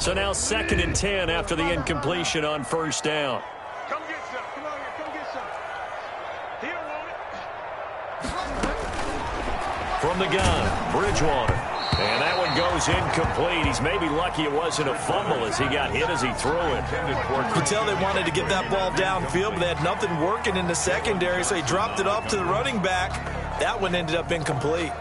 So now 2nd and 10 after the incompletion on first down. Come get some. Come on here. Come get some. He don't want it. From the gun, Bridgewater. And that one goes incomplete. He's maybe lucky it wasn't a fumble as he got hit as he threw it. You could tell they wanted to get that ball downfield, but they had nothing working in the secondary, so he dropped it off to the running back. That one ended up incomplete.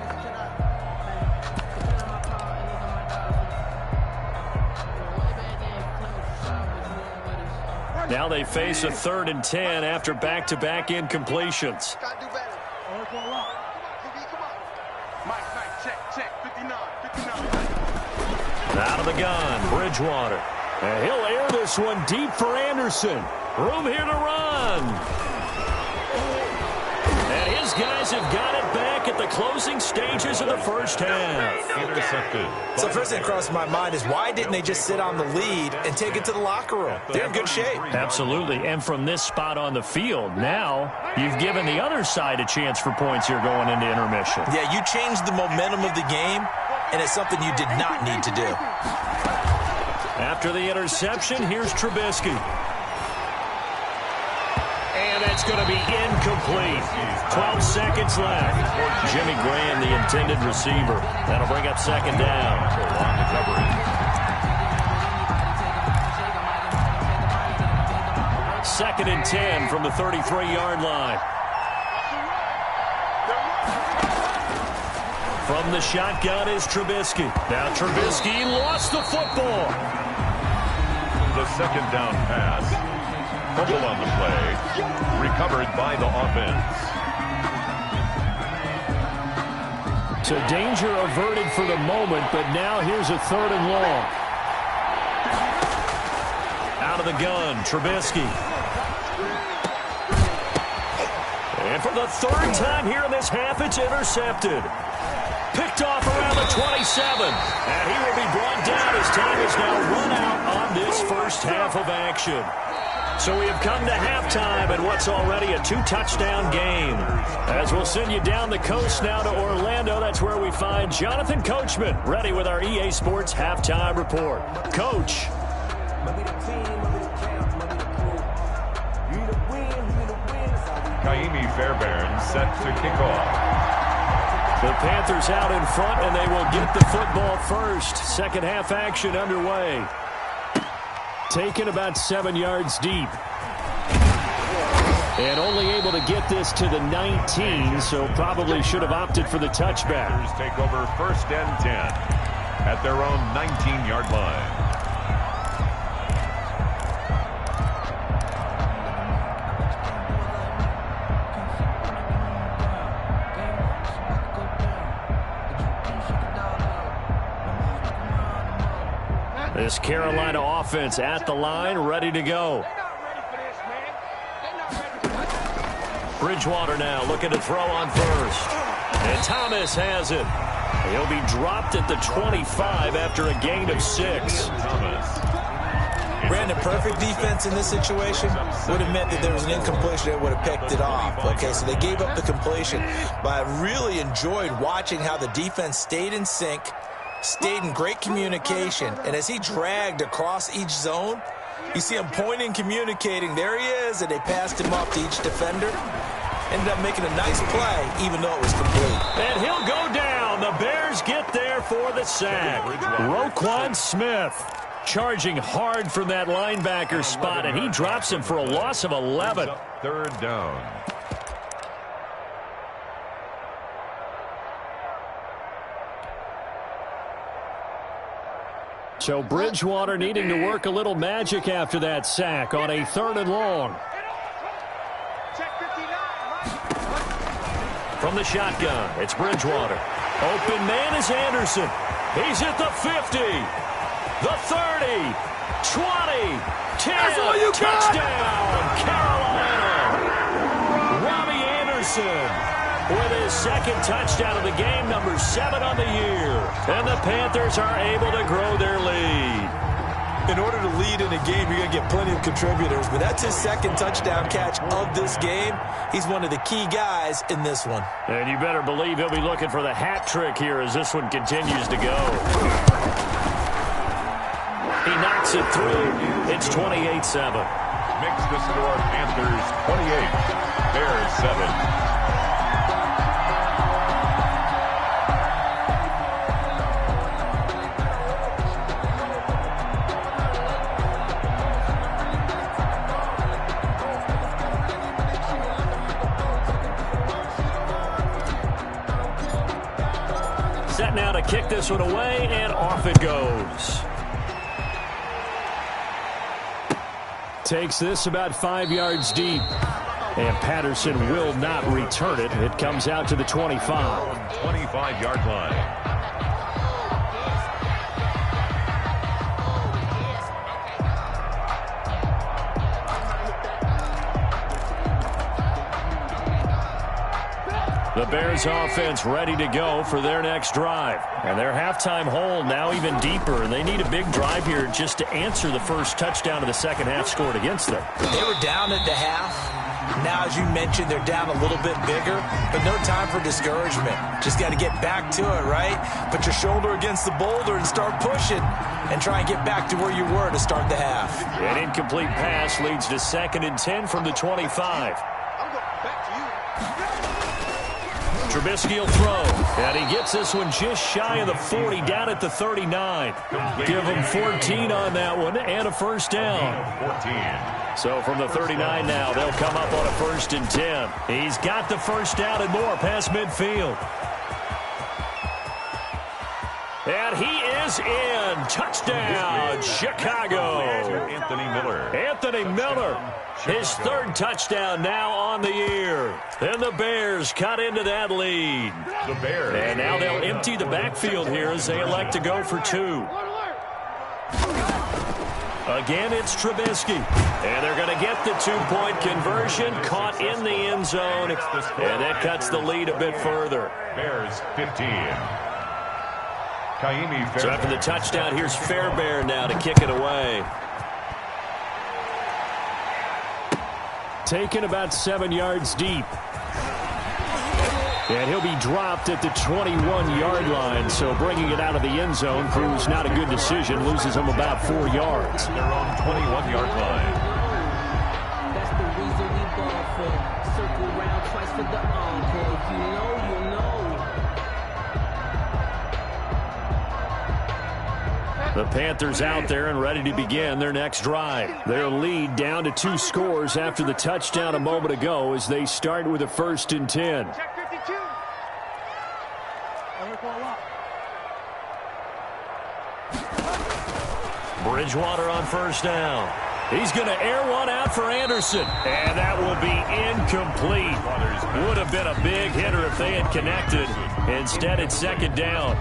Now they face a 3rd and 10 after back-to-back incompletions. Out of the gun, Bridgewater. And he'll air this one deep for Anderson. Room here to run. And his guys have got it back at the closing stages of the first half. Intercepted. So first thing that crosses my mind is why didn't they just sit on the lead and take it to the locker room? They're in good shape. Absolutely. And from this spot on the field, now you've given the other side a chance for points here going into intermission. Yeah, you changed the momentum of the game, and it's something you did not need to do. After the interception, here's Trubisky. And that's going to be incomplete. 12 seconds left. Jimmy Graham, the intended receiver. That'll bring up 2nd down. On the coverage. 2nd and 10 from the 33-yard line. From the shotgun is Trubisky. Now Trubisky lost the football. The 2nd down pass. Fumble on the play. Recovered by the offense. So danger averted for the moment, but now here's a 3rd and long. Out of the gun, Trubisky. And for the 3rd time here in this half, it's intercepted. Picked off around the 27. And he will be brought down as time is now run out on this first half of action. So we have come to halftime in what's already a 2-touchdown game. As we'll send you down the coast now to Orlando, that's where we find Jonathan Coachman ready with our EA Sports Halftime Report. Coach. Kaimi Fairbairn set to kick off. The Panthers out in front, and they will get the football first. 2nd half action underway. Taken about 7 yards deep. And only able to get this to the 19, so probably should have opted for the touchback. Panthers take over 1st and 10 at their own 19-yard line. This Carolina offense at the line, ready to go. Bridgewater now looking to throw on first. And Thomas has it. He'll be dropped at the 25 after a gain of 6. Brandon, perfect defense in this situation would have meant that there was an incompletion that would have picked it off. Okay, so they gave up the completion. But I really enjoyed watching how the defense stayed in sync, stayed in great communication, and as he dragged across each zone, you see him pointing, communicating. There he is, and they passed him off to each defender. Ended up making a nice play, even though it was complete. And he'll go down. The Bears get there for the sack. Roquan Smith charging hard from that linebacker spot, and he drops him for a loss of 11. 3rd down. So Bridgewater needing to work a little magic after that sack on a 3rd and long. From the shotgun, it's Bridgewater. Open man is Anderson. He's at the 50, the 30, 20, 10, touchdown, Carolina. Robbie Anderson with his 2nd touchdown of the game, number 7 on the year. And the Panthers are able to grow their lead. In order to lead in a game, you're going to get plenty of contributors. But that's his 2nd touchdown catch of this game. He's one of the key guys in this one. And you better believe he'll be looking for the hat trick here as this one continues to go. He knocks it through. It's 28-7. Makes the score Panthers 28, Bears 7. Set now to kick this one away, and off it goes. Takes this about 5 yards deep. And Patterson will not return it. It comes out to the 25. 25-yard line. The Bears offense ready to go for their next drive. And their halftime hole now even deeper. And they need a big drive here just to answer the first touchdown of the second half scored against them. They were down at the half. Now, as you mentioned, they're down a little bit bigger, but no time for discouragement. Just got to get back to it, right? Put your shoulder against the boulder and start pushing and try and get back to where you were to start the half. An incomplete pass leads to 2nd and 10 from the 25. I'm going back to you. Trubisky will throw, and he gets this one just shy of the 40, down at the 39. Give him 14 on that one, and a first down. 14. So from the 39 now, they'll come up on a 1st and 10. He's got the first down and more past midfield. And he is in. Touchdown, Chicago. Anthony Miller. Anthony Miller, his 3rd touchdown now on the year. And the Bears cut into that lead. The Bears. And now they'll empty the backfield here as they elect to go for 2. Again, it's Trubisky. And they're going to get the 2-point conversion, caught in the end zone. And that cuts the lead a bit further. Bears 15. So after the touchdown, here's Fairbairn now to kick it away. Taken about 7 yards deep. And he'll be dropped at the 21-yard line, so bringing it out of the end zone proves not a good decision. Loses him about 4 yards. Their own 21-yard line. That's the reason we ball for. Circle round twice for the encore. If you know, you know. The Panthers out there and ready to begin their next drive. Their lead down to 2 scores after the touchdown a moment ago as they start with a 1st and 10. Check 52. Bridgewater on 1st down. He's going to air one out for Anderson. And that will be incomplete. Would have been a big hitter if they had connected. Instead, it's 2nd down.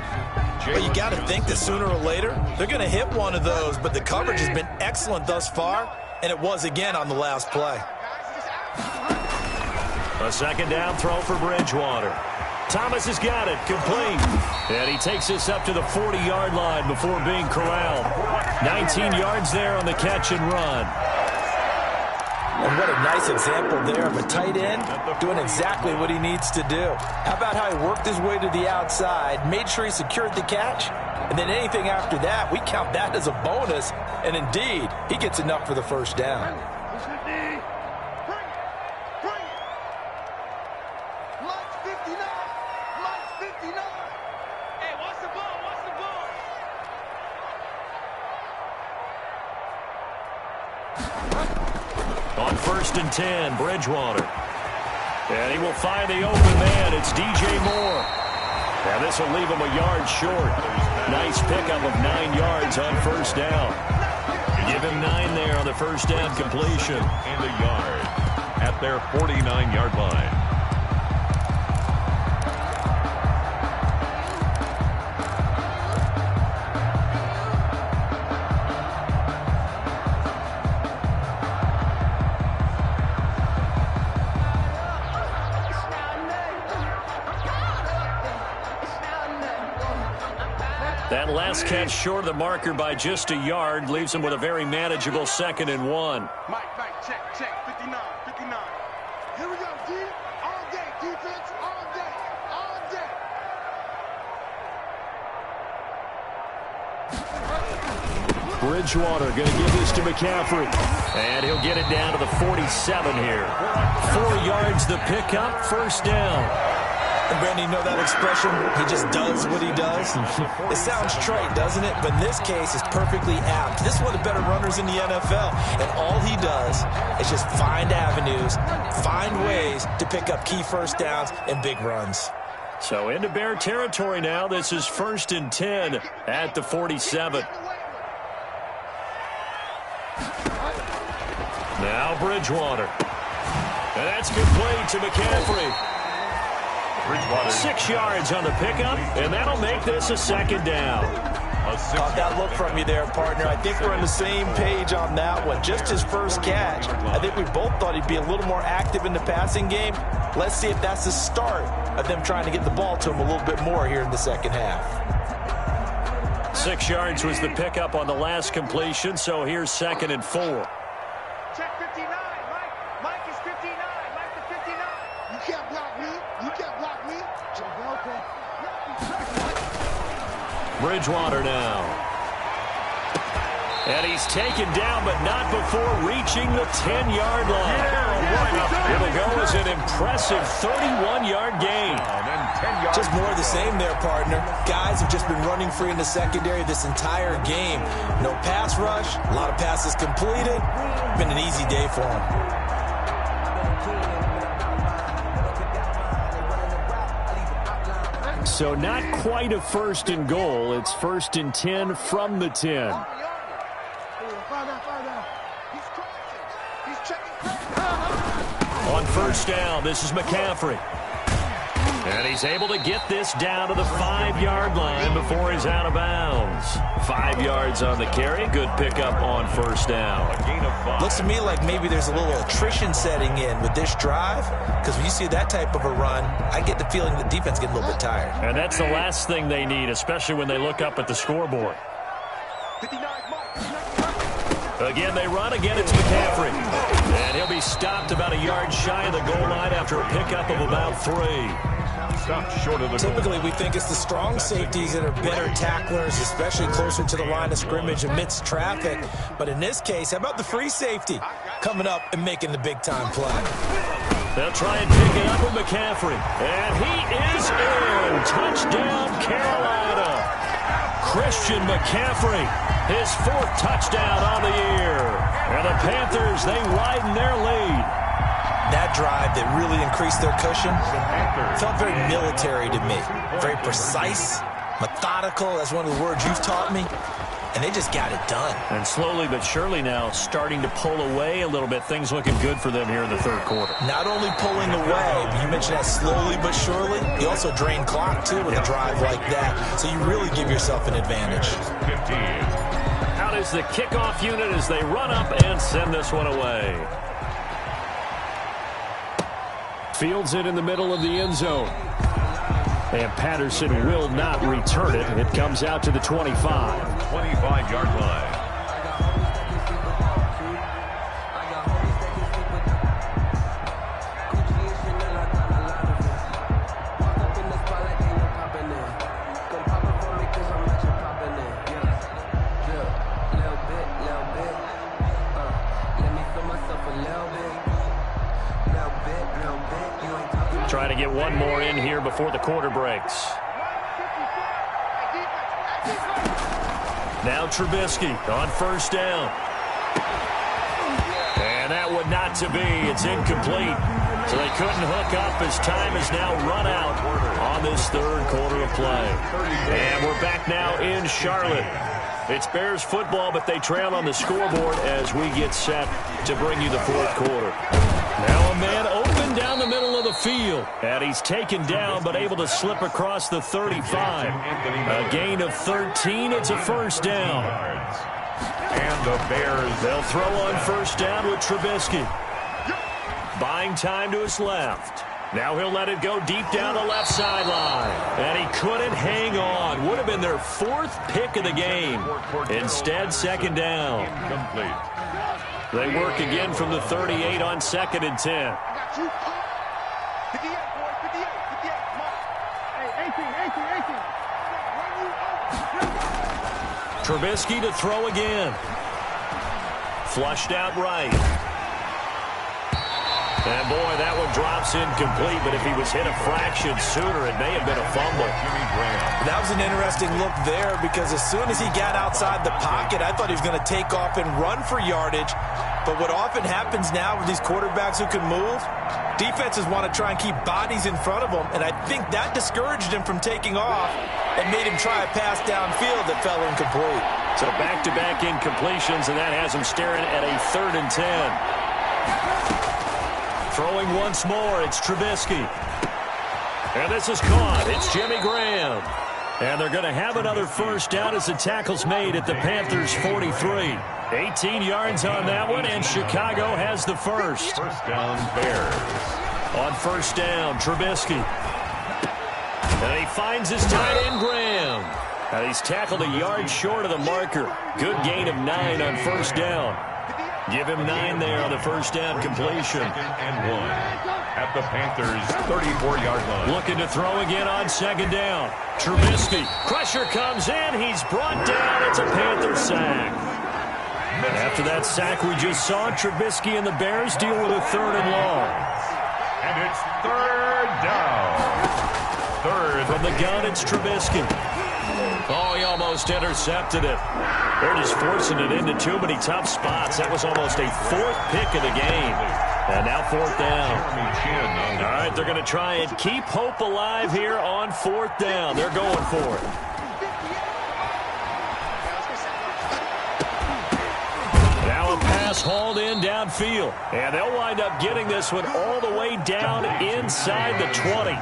Well, you got to think that sooner or later, they're going to hit one of those, but the coverage has been excellent thus far, and it was again on the last play. A 2nd down throw for Bridgewater. Thomas has got it, complete. And he takes this up to the 40-yard line before being corralled. 19 yards there on the catch and run. And what a nice example there of a tight end doing exactly what he needs to do. How about how he worked his way to the outside, made sure he secured the catch, and then anything after that, we count that as a bonus. And indeed, he gets enough for the first down. On 1st and 10, Bridgewater. And he will find the open man. It's DJ Moore. And this will leave him a yard short. Nice pickup of 9 yards on 1st down. Give him 9 there on the 1st down completion. And a yard at their 49-yard line. That last catch short of the marker by just a yard leaves him with a very manageable 2nd and 1. Mike, check, 59. Here we go, D. All day, defense, all day. Bridgewater going to give this to McCaffrey. And he'll get it down to the 47 here. 4 yards the pickup, first down. And Brandon, you know that expression, he just does what he does? It sounds trite, doesn't it? But in this case, it's perfectly apt. This is one of the better runners in the NFL. And all he does is just find avenues, find ways to pick up key first downs and big runs. So into Bear territory now. This is 1st and 10 at the 47. Now Bridgewater. And that's complete to McCaffrey. 6 yards on the pickup, and that'll make this a 2nd down. That look from you there, partner. I think we're on the same page on that one. Just his first catch. I think we both thought he'd be a little more active in the passing game. Let's see if that's the start of them trying to get the ball to him a little bit more here in the second half. 6 yards was the pickup on the last completion, so here's 2nd and 4. Check 59. Mike is 59. Mike to 59. You can't block me. You can't block me. Okay. Bridgewater now. And he's taken down, but not before reaching the 10-yard line. It'll go as an impressive 31-yard gain. Just more of the same there, partner. Guys have just been running free in the secondary this entire game. No pass rush, a lot of passes completed. Been an easy day for them. So not quite a 1st and goal. It's 1st and 10 from the 10. On 1st down, this is McCaffrey. And he's able to get this down to the 5-yard line before he's out of bounds. 5 yards on the carry. Good pickup on 1st down. Looks to me like maybe there's a little attrition setting in with this drive, because when you see that type of a run, I get the feeling the defense getting a little bit tired. And that's the last thing they need, especially when they look up at the scoreboard. Again, they run. Again, it's McCaffrey. And he'll be stopped about a yard shy of the goal line after a pickup of about 3. Short of the Typically, we think it's the strong safeties that are better tacklers, especially closer to the line of scrimmage amidst traffic. But in this case, how about the free safety coming up and making the big-time play? They'll try and pick it up with McCaffrey. And he is in. Touchdown, Carolina. Christian McCaffrey, his 4th touchdown on the year. And the Panthers, they widen their lead. That drive that really increased their cushion felt very military to me. Very precise, methodical. That's one of the words you've taught me. And they just got it done. And slowly but surely now starting to pull away a little bit. Things looking good for them here in the 3rd quarter. Not only pulling away, but you mentioned that slowly but surely. You also drain clock, too, with a drive like that. So you really give yourself an advantage. 15. Out is the kickoff unit as they run up and send this one away. Fields it in the middle of the end zone. And Patterson will not return it. It comes out to the 25. 25-yard line. Trying to get one more in here before the quarter breaks. Now Trubisky on 1st down. And that one not to be. It's incomplete. So they couldn't hook up as time is now run out on this 3rd quarter of play. And we're back now in Charlotte. It's Bears football, but they trail on the scoreboard as we get set to bring you the 4th quarter. Now a man open down the middle of the field. And he's taken down but able to slip across the 35. A gain of 13. It's a 1st down. And the Bears, they'll throw on 1st down with Trubisky. Buying time to his left. Now he'll let it go deep down the left sideline. And he couldn't hang on. Would have been their 4th pick of the game. Instead, 2nd down. complete. They work again from the 38 on 2nd and 10. 58, boy, 58, 58. Hey, 18. Trubisky to throw again. Flushed out right. And, boy, that one drops incomplete, but if he was hit a fraction sooner, it may have been a fumble. That was an interesting look there because as soon as he got outside the pocket, I thought he was going to take off and run for yardage. But what often happens now with these quarterbacks who can move, defenses want to try and keep bodies in front of them, and I think that discouraged him from taking off and made him try a pass downfield that fell incomplete. So back-to-back incompletions, and that has him staring at a 3rd and 10. Throwing once more, it's Trubisky. And this is caught. It's Jimmy Graham. And they're going to have another first down as the tackle's made at the Panthers' 43. 18 yards on that one, and Chicago has the first. First down, Bears. On first down, Trubisky. And he finds his tight end, Graham. And he's tackled a yard short of the marker. Good gain of 9 on first down. Give him 9 there on the first down completion. 2nd and 1 at the Panthers' 34-yard line. Looking to throw again on 2nd down. Trubisky. Pressure comes in. He's brought down. It's a Panther sack. After that sack we just saw, Trubisky and the Bears deal with a 3rd and long. And it's 3rd down. 3rd. From the gun, it's Trubisky. Oh, he almost intercepted it. They're just forcing it into too many tough spots. That was almost a 4th pick of the game. And now 4th down. All right, they're going to try and keep hope alive here on 4th down. They're going for it. Now a pass hauled in downfield. And they'll wind up getting this one all the way down inside the 20.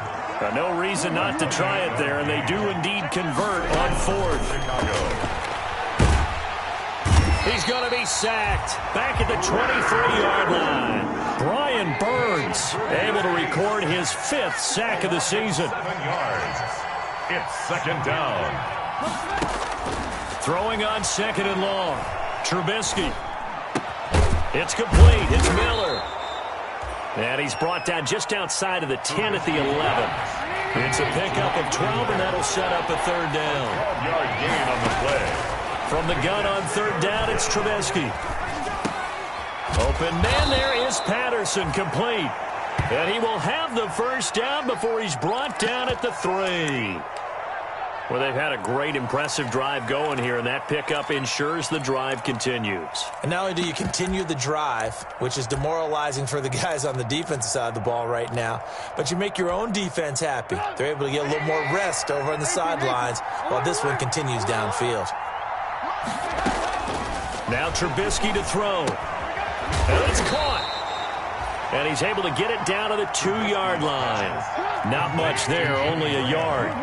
No reason not to try it there, and they do indeed convert on 4th. He's going to be sacked back at the 23-yard line. Brian Burns able to record his 5th sack of the season. 7 yards. It's 2nd down. Throwing on 2nd and long. Trubisky. It's complete. It's Miller. And he's brought down just outside of the 10 at the 11. It's a pickup of 12, and that'll set up a 3rd down. 12-yard gain on the play. From the gun on 3rd down, it's Trubisky. Open man there is Patterson, complete. And he will have the first down before he's brought down at the 3. Well, they've had a great, impressive drive going here, and that pickup ensures the drive continues. And not only do you continue the drive, which is demoralizing for the guys on the defensive side of the ball right now, but you make your own defense happy. They're able to get a little more rest over on the sidelines while this one continues downfield. Now Trubisky to throw. And it's caught. And he's able to get it down to the 2-yard line. Not much there, only a yard.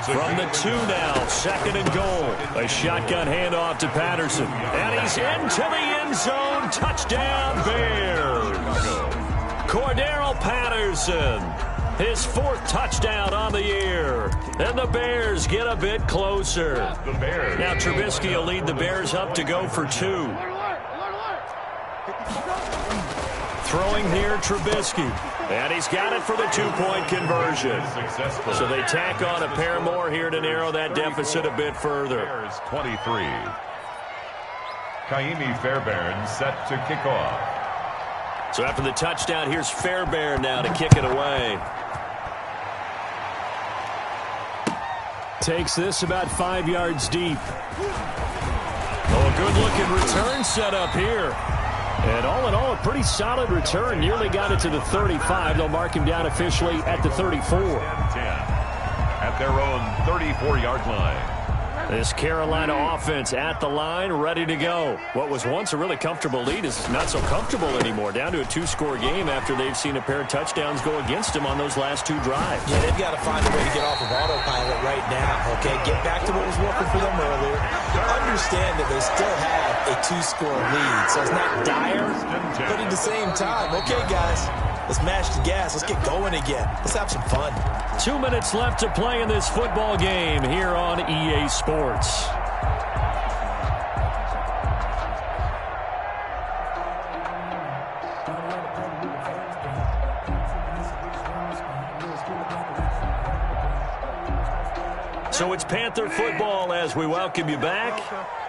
From the 2 now, 2nd and goal. A shotgun handoff to Patterson. And he's into the end zone. Touchdown, Bears. Cordero Patterson. His 4th touchdown on the year. And the Bears get a bit closer. Now Trubisky will lead the Bears up to go for 2. Throwing here, Trubisky. And he's got it for the 2-point conversion. So they tack on a pair more here to narrow that deficit a bit further. Bears 23. Kaimi Fairbairn set to kick off. So after the touchdown, here's Fairbairn now to kick it away. Takes this about 5 yards deep. Oh, a good-looking return set up here. And all in all, a pretty solid return. Nearly got it to the 35. They'll mark him down officially at the 34. 10 at their own 34-yard line. This Carolina offense at the line, ready to go. What was once a really comfortable lead is not so comfortable anymore. Down to a 2-score game after they've seen a pair of touchdowns go against them on those last 2 drives. Yeah, they've got to find a way to get off of autopilot right now, okay? Get back to what was working for them earlier. Understand that they still have a 2-score lead, so it's not dire, but at the same time, okay, guys, let's mash the gas. Let's get going again. Let's have some fun. 2 minutes left to play in this football game here on EA Sports. So it's Panther football as we welcome you back.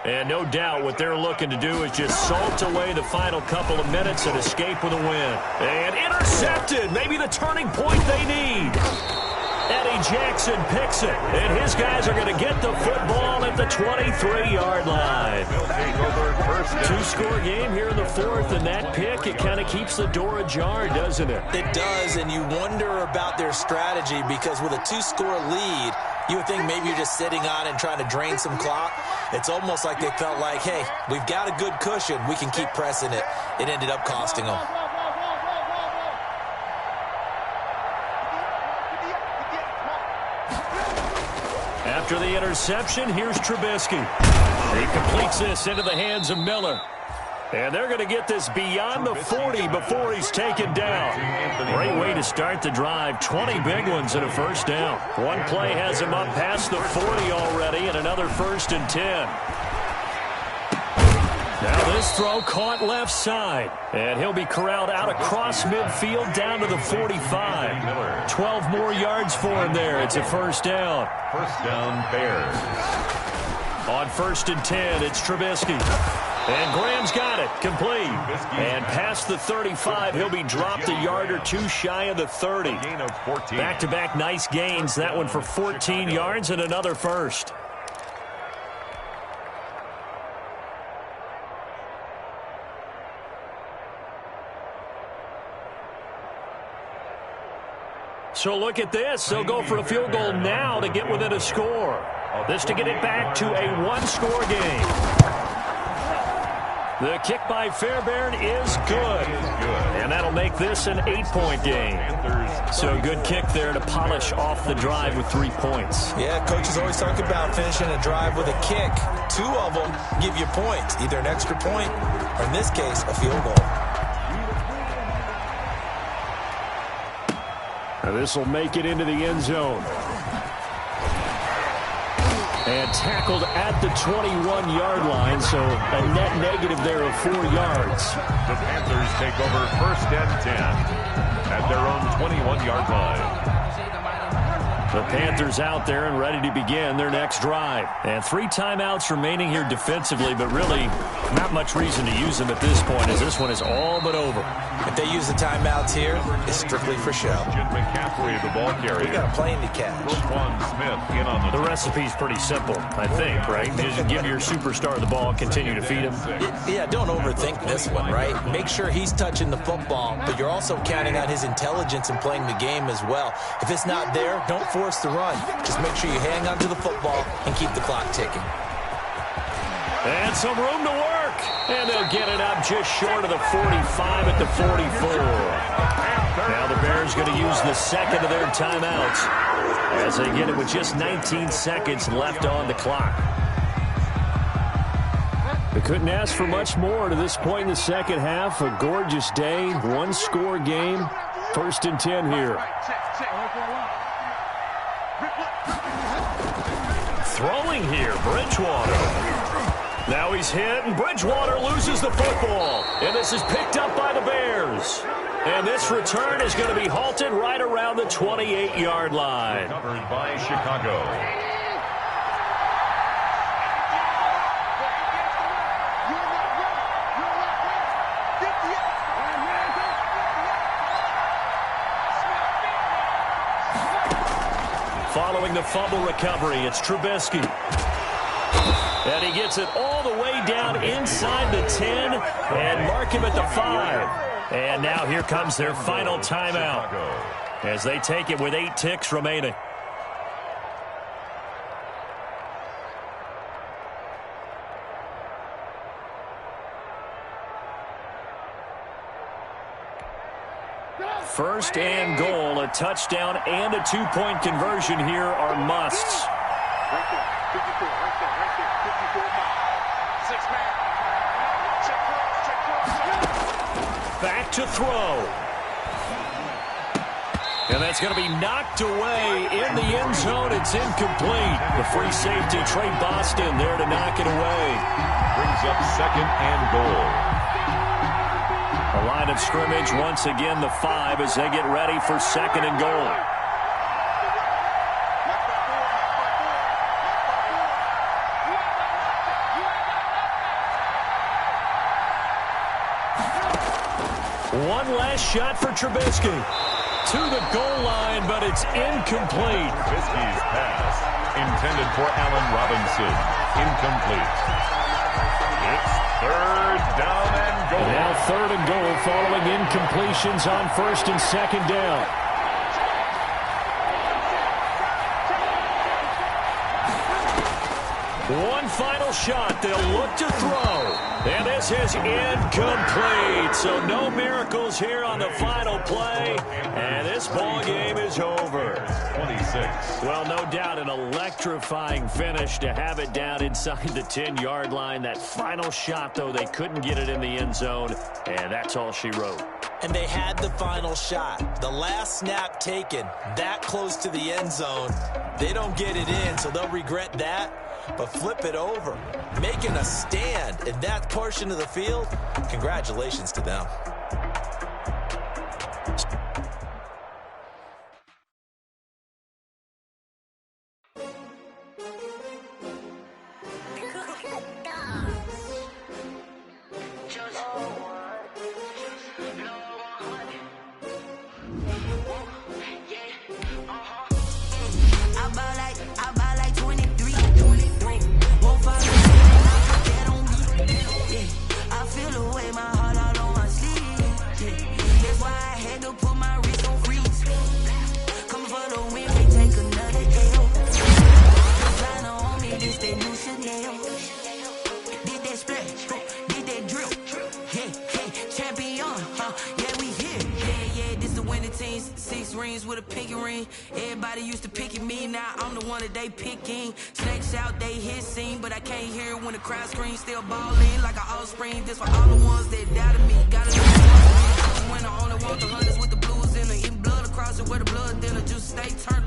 And no doubt what they're looking to do is just salt away the final couple of minutes and escape with a win. And intercepted, maybe the turning point they need. Eddie Jackson picks it, and his guys are going to get the football at the 23-yard line. Two-score game here in the fourth, and that pick, it kind of keeps the door ajar, doesn't it? It does, and you wonder about their strategy because with a two-score lead, you would think maybe you're just sitting on it and trying to drain some clock. It's almost like they felt like, hey, we've got a good cushion. We can keep pressing it. It ended up costing them. After the interception, here's Trubisky. He completes this into the hands of Miller. And they're going to get this beyond the 40 before he's taken down. Great way to start the drive. 20 big ones and a first down. One play has him up past the 40 already, and another 1st and 10. Now this throw caught left side. And he'll be corralled out across midfield down to the 45. 12 more yards for him there. It's a first down. First down, Bears. On 1st and 10, it's Trubisky. And Graham's got it. Complete. And past the 35, he'll be dropped a yard or two shy of the 30. Back-to-back nice gains. That one for 14 yards and another first. So look at this. They'll go for a field goal now to get within a score. This to get it back to a one-score game. The kick by Fairbairn is good. And that'll make this an 8-point game. So good kick there to polish off the drive with 3 points. Yeah, coaches always talk about finishing a drive with a kick. 2 of them give you points, either an extra point or, in this case, a field goal. Now this will make it into the end zone. And tackled at the 21-yard line, so a net negative there of 4 yards. The Panthers take over 1st and 10 at their own 21-yard line. The Panthers out there and ready to begin their next drive. And 3 timeouts remaining here defensively, but really not much reason to use them at this point, as this one is all but over. If they use the timeouts here, it's strictly for show. Jim McCaffrey, the ball carrier. We got a plane to catch. Roquan Smith in on the recipe's pretty simple, I think, right? Just give your superstar the ball, continue to feed him. Yeah, don't overthink this one, right? Make sure he's touching the football, but you're also counting on his intelligence in playing the game as well. If it's not there, don't force the run. Just make sure you hang on to the football and keep the clock ticking. And some room to work. And they'll get it up just short of the 45 at the 44. Now the Bears going to use the second of their timeouts as they get it with just 19 seconds left on the clock. They couldn't ask for much more to this point in the second half. A gorgeous day, one-score game. 1st and 10 here. Throwing here, Bridgewater. Now he's hit, and Bridgewater loses the football. And this is picked up by the Bears. And this return is going to be halted right around the 28-yard line. Covered by Chicago. Following the fumble recovery, it's Trubisky. And he gets it all the way down inside the 10 and mark him at the 5. And now here comes their final timeout as they take it with 8 ticks remaining. First and goal, a touchdown and a 2-point conversion here are musts. Right there, 54, right there, 54 miles. 6 man. Check cross. Back to throw. And that's going to be knocked away in the end zone. It's incomplete. The free safety, Trey Boston, there to knock it away. Brings up 2nd and goal. A line of scrimmage, once again, the 5 as they get ready for 2nd and goal. One last shot for Trubisky. To the goal line, but it's incomplete. Trubisky's pass, intended for Allen Robinson, incomplete. It's third down and goal. Now third and goal following incompletions on first and second down. One final shot. They'll look to throw. And this is incomplete. So no miracles here on the final play. And this ball game is over. 26. Well, no doubt an electrifying finish to have it down inside the 10-yard line. That final shot, though, they couldn't get it in the end zone. And that's all she wrote. And they had the final shot. The last snap taken that close to the end zone. They don't get it in, so they'll regret that. But flip it over, making a stand in that portion of the field, congratulations to them. Everybody used to pick at me, now I'm the one that they picking. Snakes out, they hit scene, but I can't hear it when the crowd screams. Still balling like an offspring. This for all the ones that doubted me. Gotta know when I only want the hunters with the blues in the in blood across it where the blood thinner. Just stay turned